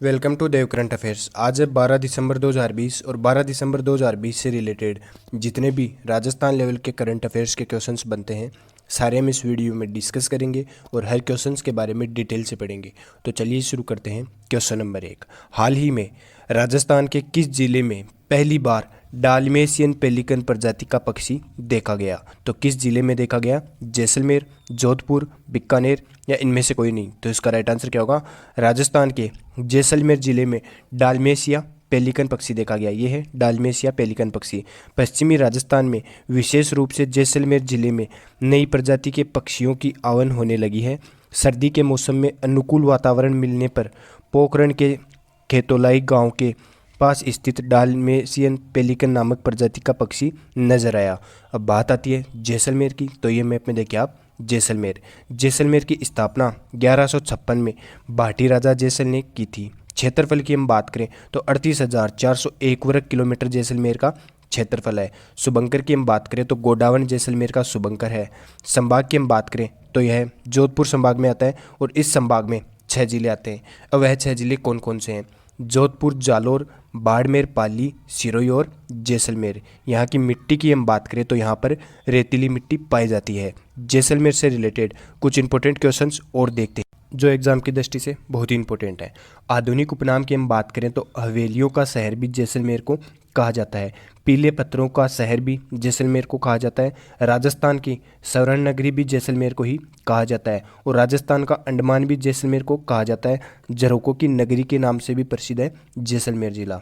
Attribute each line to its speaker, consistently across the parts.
Speaker 1: Welcome to Dev current affairs. आज है 12 दिसंबर 2020 और 12 दिसंबर 2020 से रिलेटेड जितने भी राजस्थान लेवल के करंट अफेयर्स के क्वेश्चंस बनते हैं सारे हम इस वीडियो में डिस्कस करेंगे और हर क्वेश्चंस के बारे में डिटेल से पढ़ेंगे। तो चलिए शुरू करते हैं। क्वेश्चन नंबर 1, हाल ही में राजस्थान के किस जिले में पहली बार डालमेशियन पेलिकन प्रजाति का पक्षी देखा गया? तो किस जिले में देखा गया? जैसलमेर, जोधपुर, बीकानेर या इनमें से कोई नहीं। तो इसका राइट आंसर क्या होगा? राजस्थान के जैसलमेर जिले में डालमेशिया पेलिकन पक्षी देखा गया। ये है डालमेशिया पेलिकन पक्षी। पश्चिमी राजस्थान में विशेष रूप से जैसलमेर जिले में नई प्रजाति के पक्षियों की आवन होने लगी है। सर्दी के मौसम में अनुकूल वातावरण मिलने पर पोखरण के खेतोलाई गांव के पास स्थित डालमेशियन पेलिकन नामक प्रजाति का पक्षी नजर आया। अब बात आती है जैसलमेर की। तो ये मैप में देखिए आप, जैसलमेर की स्थापना 1156 में भाटी राजा जैसल ने की थी। क्षेत्रफल की हम बात करें तो 38,401 वर्ग किलोमीटर जैसलमेर का क्षेत्रफल है। शुभंकर की हम बात करें तो गोडावन जैसलमेर का शुभंकर है। संभाग की हम बात करें तो यह जोधपुर संभाग में आता है और इस संभाग में 6 जिले आते हैं। अब वह 6 जिले कौन कौन से हैं? जोधपुर, जालोर, बाड़मेर, पाली, सिरोही और जैसलमेर। यहाँ की मिट्टी की हम बात करें तो यहाँ पर रेतीली मिट्टी पाई जाती है। जैसलमेर से रिलेटेड कुछ इंपॉर्टेंट क्वेश्चंस और देखते हैं जो एग्जाम की दृष्टि से बहुत ही इंपॉर्टेंट है। आधुनिक उपनाम की हम बात करें तो हवेलियों का शहर भी जैसलमेर को कहा जाता है। पीले पत्थरों का शहर भी जैसलमेर को कहा जाता है। राजस्थान की स्वर्ण नगरी भी जैसलमेर को ही कहा जाता है और राजस्थान का अंडमान भी जैसलमेर को कहा जाता है। झरोकों की नगरी के नाम से भी प्रसिद्ध है जैसलमेर जिला।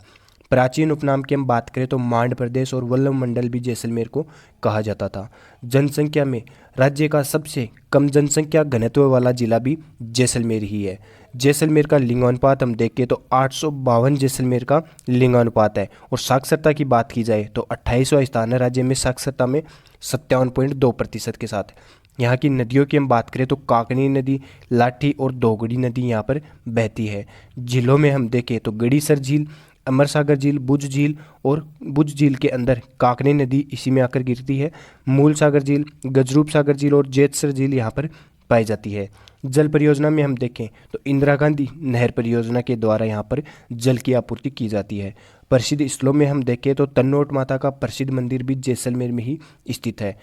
Speaker 1: प्राचीन उपनाम की हम बात करें तो मांड प्रदेश और वल्लभ मंडल भी जैसलमेर को कहा जाता था। जनसंख्या में राज्य का सबसे कम जनसंख्या घनत्व वाला जिला भी जैसलमेर ही है। जैसलमेर का लिंगानुपात हम देखें तो 852 जैसलमेर का लिंगानुपात है। और साक्षरता की बात की जाए तो 28वां स्थान है राज्य में साक्षरता में 57.2% के साथ। यहाँ की नदियों की हम बात करें तो काकनी नदी, लाठी और दोगड़ी नदी यहाँ पर बहती है। झीलों में हम देखें तो गड़ीसर झील, अमर सागर झील, बुज झील और बुज झील के अंदर काकनी नदी इसी में आकर गिरती है। मूल सागर झील, गजरूप सागर झील और जेतसर झील यहाँ पर पाई जाती है। जल परियोजना में हम देखें तो इंदिरा गांधी नहर परियोजना के द्वारा यहाँ पर जल की आपूर्ति की जाती है। प्रसिद्ध स्थलों में हम देखें तो तन्नोट माता का प्रसिद्ध मंदिर भी जैसलमेर में ही स्थित है।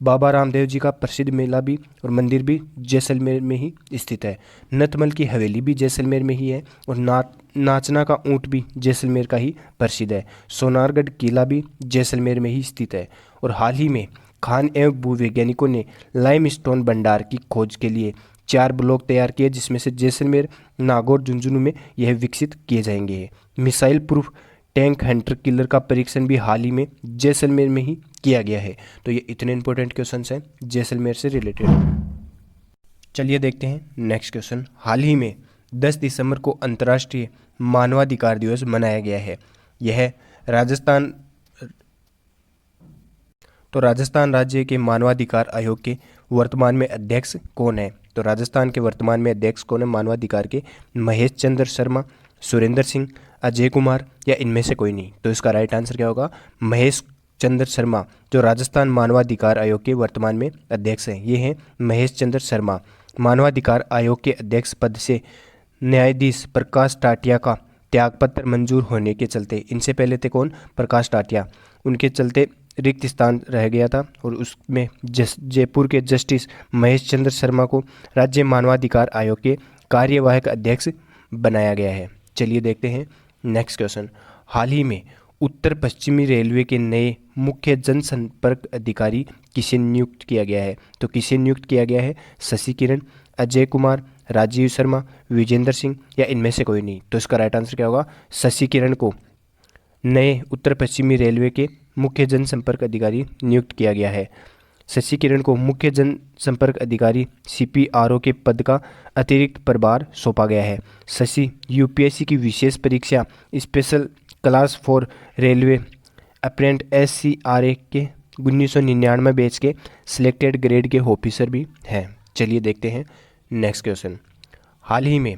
Speaker 1: बाबा रामदेव जी का प्रसिद्ध मेला भी और मंदिर भी जैसलमेर में ही स्थित है। नथमल की हवेली भी जैसलमेर में ही है और नाचना का ऊंट भी जैसलमेर का ही प्रसिद्ध है। सोनारगढ़ किला भी जैसलमेर में ही स्थित है। और हाल ही में खान एवं भूवैज्ञानिकों ने लाइमस्टोन भंडार की खोज के लिए 4 ब्लॉक तैयार किए जिसमें से जैसलमेर, नागौर, झुंझुनू में यह विकसित किए जाएंगे। Missile proof tank Hunter killer का परीक्षण भी हाल ही में जैसलमेर में ही किया गया है। तो ये इतने इंपॉर्टेंट क्वेश्चंस हैं जैसलमेर से रिलेटेड। चलिए देखते हैं नेक्स्ट क्वेश्चन। हाल ही में 10 दिसंबर को अंतर्राष्ट्रीय मानवाधिकार दिवस मनाया गया है। यह राजस्थान राज्य के मानवाधिकार आयोग के वर्तमान में अध्यक्ष कौन है? तो राजस्थान के वर्तमान में अध्यक्ष कौन है मानवाधिकार के? महेश चंद्र शर्मा, सुरेंद्र सिंह, अजय कुमार या इनमें से कोई नहीं। तो इसका राइट आंसर क्या होगा? महेश चंद्र शर्मा जो राजस्थान मानवाधिकार आयोग के वर्तमान में अध्यक्ष हैं। ये हैं महेश चंद्र शर्मा। मानवाधिकार आयोग के अध्यक्ष पद से न्यायाधीश प्रकाश टाटिया का त्यागपत्र मंजूर होने के चलते, इनसे पहले थे कौन? प्रकाश टाटिया, उनके चलते रिक्त स्थान रह गया था और उसमें जयपुर के जस्टिस महेश चंद्र शर्मा को राज्य मानवाधिकार आयोग के कार्यवाहक अध्यक्ष बनाया गया है। चलिए देखते हैं नेक्स्ट क्वेश्चन। हाल ही में उत्तर पश्चिमी रेलवे के नए मुख्य जनसंपर्क अधिकारी किसे नियुक्त किया गया है? तो किसे नियुक्त किया गया है? शशि किरण, अजय कुमार, राजीव शर्मा, विजेंद्र सिंह या इनमें से कोई नहीं। तो इसका राइट आंसर क्या होगा? शशि किरण को नए उत्तर पश्चिमी रेलवे के मुख्य जनसंपर्क अधिकारी नियुक्त किया गया है। शशि किरण को मुख्य जनसंपर्क अधिकारी CPRO के पद का अतिरिक्त प्रभार सौंपा गया है। शशि UPSC की विशेष परीक्षा स्पेशल क्लास 4 रेलवे अप्रेंट SCRA के 1999 बैच के सिलेक्टेड ग्रेड के ऑफिसर भी हैं। चलिए देखते हैं नेक्स्ट क्वेश्चन। हाल ही में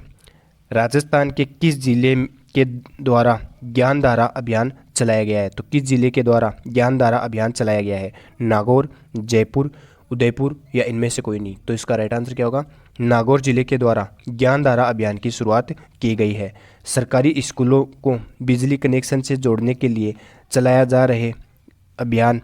Speaker 1: राजस्थान के किस जिले के द्वारा ज्ञानधारा अभियान चलाया गया है? तो किस जिले के द्वारा ज्ञानधारा अभियान चलाया गया है? नागौर, जयपुर, उदयपुर या इनमें से कोई नहीं। तो इसका राइट आंसर क्या होगा? नागौर जिले के द्वारा ज्ञानधारा अभियान की शुरुआत की गई है। सरकारी स्कूलों को बिजली कनेक्शन से जोड़ने के लिए चलाया जा रहे अभियान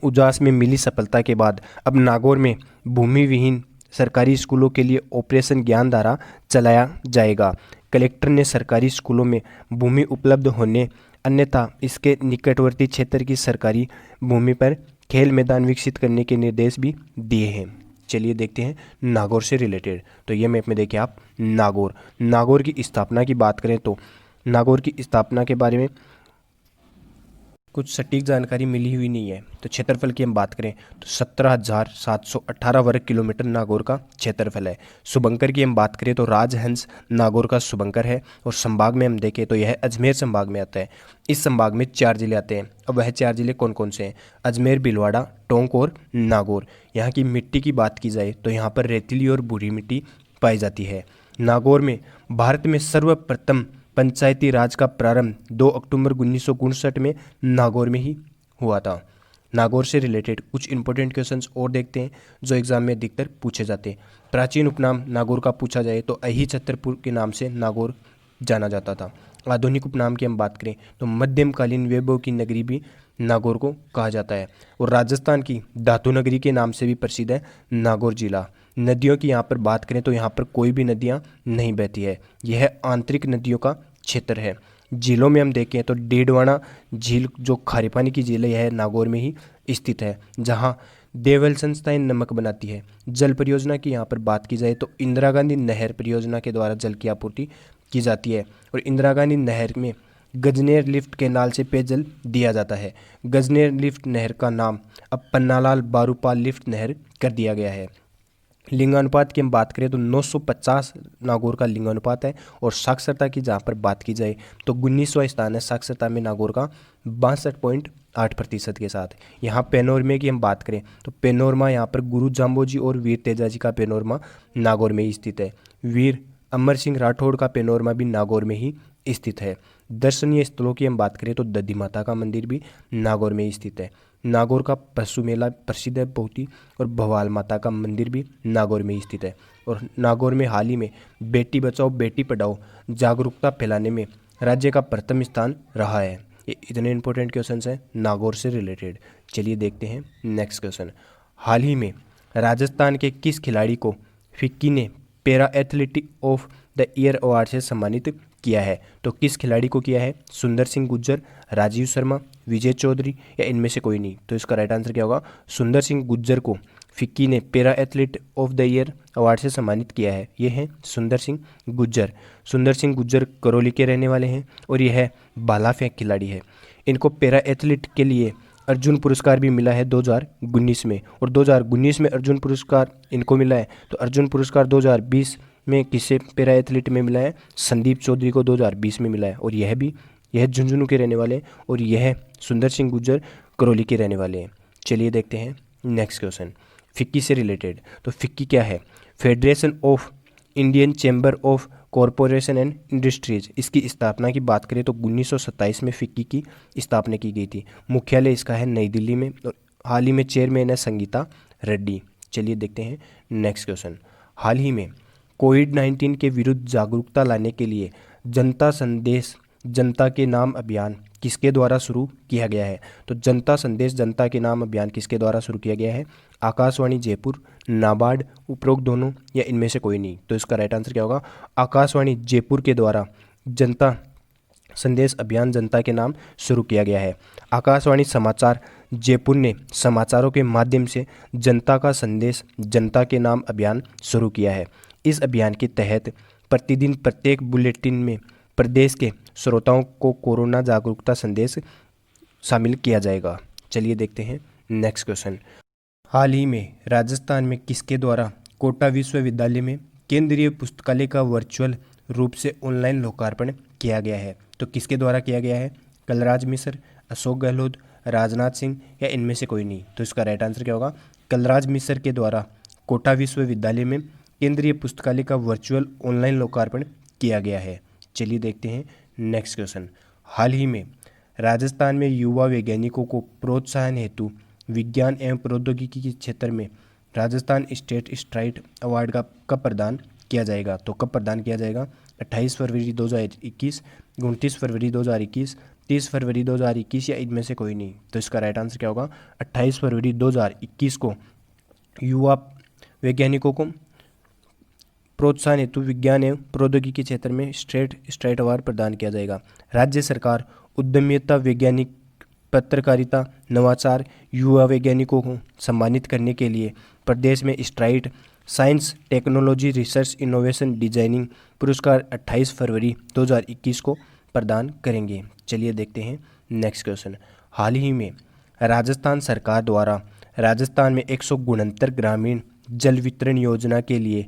Speaker 1: उजास में मिली सफलता के बाद अब नागौर में भूमि विहीन सरकारी स्कूलों के लिए ऑपरेशन ज्ञानधारा चलाया जाएगा। कलेक्टर ने सरकारी स्कूलों में भूमि उपलब्ध होने अन्यथा इसके निकटवर्ती क्षेत्र की सरकारी भूमि पर खेल मैदान विकसित करने के निर्देश भी दिए हैं। चलिए देखते हैं नागौर से रिलेटेड। तो ये मैप में देखिए आप नागौर की स्थापना की बात करें तो नागौर की स्थापना के बारे में कुछ सटीक जानकारी मिली हुई नहीं है। तो क्षेत्रफल की हम बात करें तो 17,718 वर्ग किलोमीटर नागौर का क्षेत्रफल है। शुभंकर की हम बात करें तो राजहंस नागौर का शुभंकर है। और संभाग में हम देखें तो यह अजमेर संभाग में आता है। इस संभाग में 4 जिले आते हैं। अब वह 4 जिले कौन कौन से हैं? अजमेर, भीलवाड़ा, टोंक और नागौर। यहाँ की मिट्टी की बात की जाए तो यहाँ पर रेतीली और भूरी मिट्टी पाई जाती है। नागौर में भारत में सर्वप्रथम पंचायती राज का प्रारंभ 2 अक्टूबर 1959 में नागौर में ही हुआ था। नागौर से रिलेटेड कुछ इंपॉर्टेंट क्वेश्चंस और देखते हैं जो एग्जाम में अधिकतर पूछे जाते हैं। प्राचीन उपनाम नागौर का पूछा जाए तो अही छतरपुर के नाम से नागौर जाना जाता था। आधुनिक उपनाम की हम बात करें तो मध्यमकालीन वैभव की नगरी भी नागौर को कहा जाता है। और राजस्थान की धातु नगरी के नाम से भी प्रसिद्ध है नागौर जिला। नदियों की यहाँ पर बात करें तो यहाँ पर कोई भी नदियाँ नहीं बहती है। यह आंतरिक नदियों का क्षेत्र है। झीलों में हम देखें तो डेडवाना झील जो खारे पानी की झील है यह नागौर में ही स्थित है, जहाँ देवल संस्थाएं नमक बनाती है। जल परियोजना की यहाँ पर बात की जाए तो इंदिरा गांधी नहर परियोजना के द्वारा जल की आपूर्ति की जाती है। और इंदिरा गांधी नहर में गजनेर लिफ्ट कैनाल से पेयजल दिया जाता है। गजनेर लिफ्ट नहर का नाम अब पन्नालाल बारूपाल लिफ्ट नहर कर दिया गया है। लिंगानुपात की हम बात करें तो 950 नागौर का लिंगानुपात है। और साक्षरता की जहाँ पर बात की जाए तो 19वां स्थान है साक्षरता में नागौर का 62.8% के साथ। यहाँ पेनोरमा की हम बात करें तो पेनोरमा यहाँ पर गुरु जाम्बोजी और वीर तेजाजी का पेनोरमा नागौर में ही स्थित है। वीर अमर सिंह राठौड़ का पेनोरमा भी नागौर में ही स्थित है। दर्शनीय स्थलों की हम बात करें तो दधी माता का मंदिर भी नागौर में ही स्थित है। नागौर का पशु मेला प्रसिद्ध है बहुत ही। और भवाल माता का मंदिर भी नागौर में ही स्थित है। और नागौर में हाल ही में बेटी बचाओ बेटी पढ़ाओ जागरूकता फैलाने में राज्य का प्रथम स्थान रहा है। ये इतने इंपॉर्टेंट क्वेश्चन हैं नागौर से रिलेटेड। चलिए देखते हैं नेक्स्ट क्वेश्चन। हाल ही में राजस्थान के किस खिलाड़ी को फिक्की ने para athletic of the year award से सम्मानित किया है? तो किस खिलाड़ी को किया है? सुंदर सिंह गुज्जर, राजीव शर्मा, विजय चौधरी या इनमें से कोई नहीं? तो इसका राइट आंसर क्या होगा? सुंदर सिंह गुज्जर को फिक्की ने para athlete of the year award से सम्मानित किया है। ये हैं सुंदर सिंह गुज्जर। सुंदर सिंह गुज्जर करौली के रहने वाले हैं और यह भाला फेंक खिलाड़ी है। इनको पैरा एथलीट के लिए अर्जुन पुरस्कार भी मिला है 2019 में। और 2019 में अर्जुन पुरस्कार इनको मिला है। तो अर्जुन पुरस्कार 2020 में किसे पैरा एथलीट में मिला है? संदीप चौधरी को 2020 में मिला है। और यह झुंझुनू के रहने वाले हैं और यह सुंदर सिंह गुज्जर करौली के रहने वाले हैं। चलिए देखते हैं नेक्स्ट क्वेश्चन फिक्की से रिलेटेड। तो फिक्की क्या है? Federation of Indian chamber of corporation and industries. इसकी स्थापना की बात करें तो 1927 में फिक्की की स्थापना की गई थी। मुख्यालय इसका है नई दिल्ली में। और हाल ही में चेयरमैन है संगीता रेड्डी। चलिए देखते हैं नेक्स्ट क्वेश्चन। हाल ही में कोविड-19 के विरुद्ध जागरूकता लाने के लिए जनता संदेश जनता के नाम अभियान किसके द्वारा शुरू किया गया है? तो जनता संदेश जनता के नाम अभियान किसके द्वारा शुरू किया गया है? आकाशवाणी जयपुर, नाबार्ड, उपरोक्त दोनों या इनमें से कोई नहीं? तो इसका राइट आंसर क्या होगा? आकाशवाणी जयपुर के द्वारा जनता संदेश अभियान जनता के नाम शुरू किया गया है। आकाशवाणी समाचार जयपुर ने समाचारों के माध्यम से जनता का संदेश जनता के नाम अभियान शुरू किया है। इस अभियान के तहत प्रतिदिन प्रत्येक बुलेटिन में प्रदेश के श्रोताओं को कोरोना जागरूकता संदेश शामिल किया जाएगा। चलिए देखते हैं नेक्स्ट क्वेश्चन। हाल ही में राजस्थान में किसके द्वारा कोटा विश्वविद्यालय में केंद्रीय पुस्तकालय का वर्चुअल रूप से ऑनलाइन लोकार्पण किया गया है? तो किसके द्वारा किया गया है? कलराज मिश्र, अशोक गहलोत, राजनाथ सिंह या इनमें से कोई नहीं? तो इसका राइट आंसर क्या होगा? कलराज मिश्र के द्वारा कोटा विश्वविद्यालय में केंद्रीय पुस्तकालय का वर्चुअल ऑनलाइन लोकार्पण किया गया है। चलिए देखते हैं नेक्स्ट क्वेश्चन। हाल ही में राजस्थान में युवा वैज्ञानिकों को प्रोत्साहन हेतु विज्ञान एवं प्रौद्योगिकी के क्षेत्र में राजस्थान स्टेट स्ट्राइट अवार्ड का कब प्रदान किया जाएगा? तो कब प्रदान किया जाएगा? 28 फरवरी 2021, 29 फरवरी 2021, 30 फरवरी 2021 या इनमें से कोई नहीं। तो इसका राइट आंसर क्या होगा? 28 फरवरी 2021 को युवा वैज्ञानिकों को प्रोत्साहन हेतु विज्ञान एवं प्रौद्योगिकी के क्षेत्र में स्ट्राइट अवार्ड प्रदान किया जाएगा। राज्य सरकार उद्यमिता, वैज्ञानिक पत्रकारिता, नवाचार, युवा वैज्ञानिकों को सम्मानित करने के लिए प्रदेश में straight science, technology, research, innovation, designing पुरस्कार 28 फरवरी 2021 को प्रदान करेंगे। चलिए देखते हैं नेक्स्ट क्वेश्चन। हाल ही में राजस्थान सरकार द्वारा राजस्थान में 169 ग्रामीण जल वितरण योजना के लिए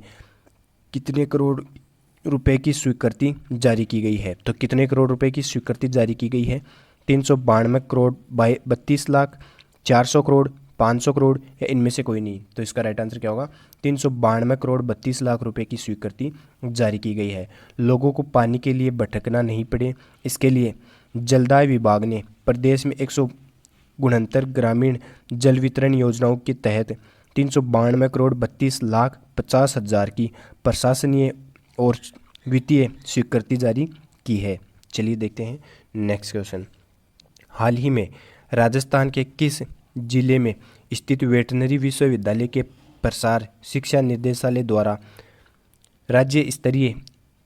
Speaker 1: कितने करोड़ रुपए की स्वीकृति जारी की गई है? तो कितने करोड़ रुपए की स्वीकृति जारी की गई है? 392 करोड़, 32 लाख, 400 करोड़, 500 करोड़ या इनमें से कोई नहीं। तो इसका राइट आंसर क्या होगा? 392 करोड़ 32 लाख रुपए की स्वीकृति जारी की गई है। लोगों को पानी के लिए भटकना नहीं पड़े, इसके लिए जलदाय विभाग ने प्रदेश में 169 ग्रामीण जल वितरण योजनाओं के तहत 392 करोड़ 32 लाख 50 हज़ार की प्रशासनीय और वित्तीय स्वीकृति जारी की है। चलिए देखते हैं नेक्स्ट क्वेश्चन। हाल ही में राजस्थान के किस जिले में स्थित वेटनरी विश्वविद्यालय के प्रसार शिक्षा निर्देशालय द्वारा राज्य स्तरीय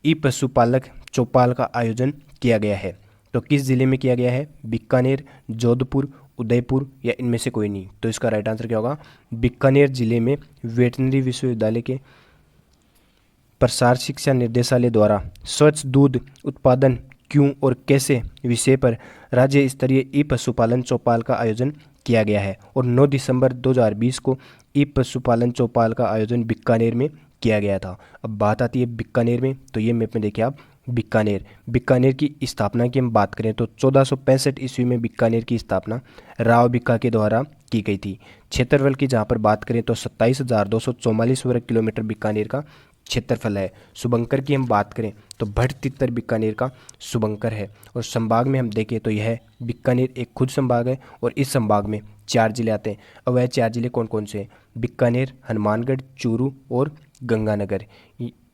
Speaker 1: ई पशुपालक चौपाल का आयोजन किया गया है? तो किस जिले में किया गया है? बीकानेर, जोधपुर, उदयपुर या इनमें से कोई नहीं। तो इसका राइट आंसर क्या होगा? बीकानेर जिले में वेटनरी विश्वविद्यालय के प्रसार शिक्षा निर्देशालय द्वारा स्वच्छ दूध उत्पादन क्यों और कैसे विषय पर राज्य स्तरीय ई पशुपालन चौपाल का आयोजन किया गया है और 9 दिसंबर 2020 को ई पशुपालन चौपाल का आयोजन बीकानेर में किया गया था। अब बात आती है बीकानेर में, तो ये मैप में देखिए आप बीकानेर की स्थापना की हम बात करें तो 1465 ईस्वी में बीकानेर की स्थापना राव भिक्का के द्वारा की गई थी। क्षेत्रफल की जहाँ पर बात करें तो 27,244 वर्ग किलोमीटर बीकानेर का क्षेत्रफल है। शुभंकर की हम बात करें तो भट्ट तित्तर बीकानेर का शुभंकर है। और संभाग में हम देखें तो यह बीकानेर एक खुद संभाग है और इस संभाग में 4 जिले आते हैं। अब वह 4 जिले कौन कौन से हैं? बीकानेर, हनुमानगढ़, चूरू और गंगानगर।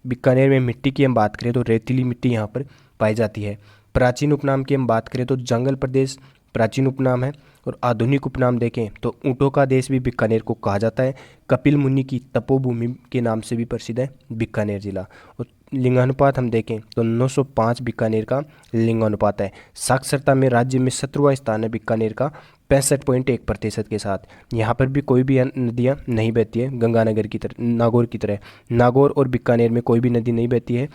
Speaker 1: बीकानेर में मिट्टी की हम बात करें तो रेतीली मिट्टी यहाँ पर पाई जाती है। प्राचीन उपनाम की हम बात करें तो जंगल प्रदेश प्राचीन उपनाम है और आधुनिक उपनाम देखें तो ऊँटों का देश भी बीकानेर को कहा जाता है। कपिल मुनि की तपोभूमि के नाम से भी प्रसिद्ध है बीकानेर जिला। और लिंगानुपात हम देखें तो 905 बीकानेर का लिंगानुपात है। साक्षरता में राज्य में 17वां स्थान है बीकानेर का 65.1% के साथ। यहाँ पर भी कोई भी नदियाँ नहीं बहती है गंगानगर की तरह, नागौर की तरह। नागौर और बीकानेर में कोई भी नदी नहीं बहती है।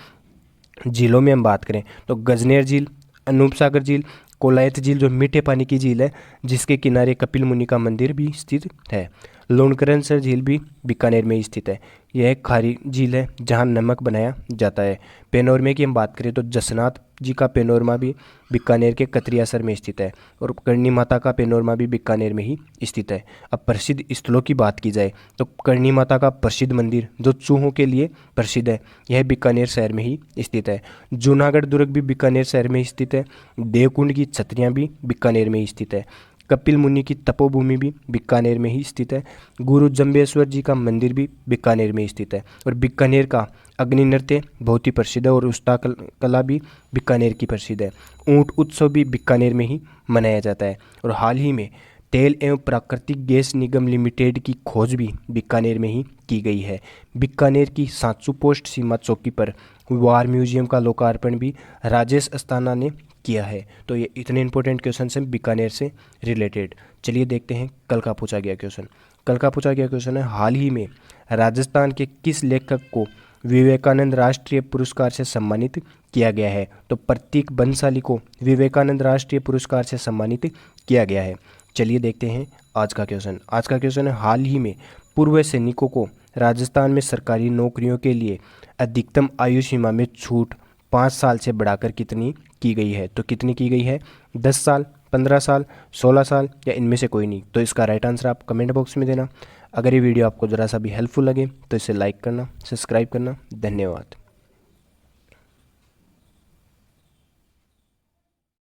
Speaker 1: झीलों में हम बात करें तो गजनेर झील, अनूप सागर झील, कोलायत झील जो मीठे पानी की झील है जिसके किनारे कपिल मुनि का मंदिर भी स्थित है। लोणकरणसर झील भी बीकानेर में ही स्थित है। यह एक खारी झील है जहां नमक बनाया जाता है। पेनोरमे की हम बात करें तो जसनाथ जी का पेनोरमा भी बीकानेर के कतरियासर में स्थित है और करणी माता का पेनोरमा भी बीकानेर में ही स्थित है। अब प्रसिद्ध स्थलों की बात की जाए तो करणी माता का प्रसिद्ध मंदिर जो चूहों के लिए प्रसिद्ध है, यह बीकानेर शहर में ही स्थित है। जूनागढ़ दुर्ग भी बीकानेर शहर में स्थित है। देवकुंड की छतरियाँ भी बीकानेर में ही स्थित है। कपिल मुनि की तपोभूमि भी बीकानेर में ही स्थित है। गुरु जंबेश्वर जी का मंदिर भी बीकानेर में स्थित है। और बीकानेर का अग्नि नृत्य बहुत ही प्रसिद्ध है और उस्ता कला भी बीकानेर की प्रसिद्ध है। ऊंट उत्सव भी बीकानेर में ही मनाया जाता है। और हाल ही में तेल एवं प्राकृतिक गैस निगम लिमिटेड की खोज भी बीकानेर में ही की गई है। बीकानेर की सांचू पोस्ट सीमा चौकी पर वार म्यूजियम का लोकार्पण भी राजेश अस्थाना ने किया है। तो ये इतने इंपॉर्टेंट क्वेश्चन हैं बीकानेर से रिलेटेड। चलिए देखते हैं कल का पूछा गया क्वेश्चन। कल का पूछा गया क्वेश्चन है, हाल ही में राजस्थान के किस लेखक को विवेकानंद राष्ट्रीय पुरस्कार से सम्मानित किया गया है? तो प्रतीक बंसाली को विवेकानंद राष्ट्रीय पुरस्कार से सम्मानित किया गया है। चलिए देखते हैं आज का क्वेश्चन। आज का क्वेश्चन है, हाल ही में पूर्व सैनिकों को राजस्थान में सरकारी नौकरियों के लिए अधिकतम आयु सीमा में छूट 5 साल से बढ़ाकर कितनी की गई है? तो कितनी की गई है? 10 साल, 15 साल, 16 साल या इनमें से कोई नहीं। तो इसका राइट आंसर आप कमेंट बॉक्स में देना। अगर ये वीडियो आपको ज़रा सा भी हेल्पफुल लगे तो इसे लाइक करना, सब्सक्राइब करना। धन्यवाद।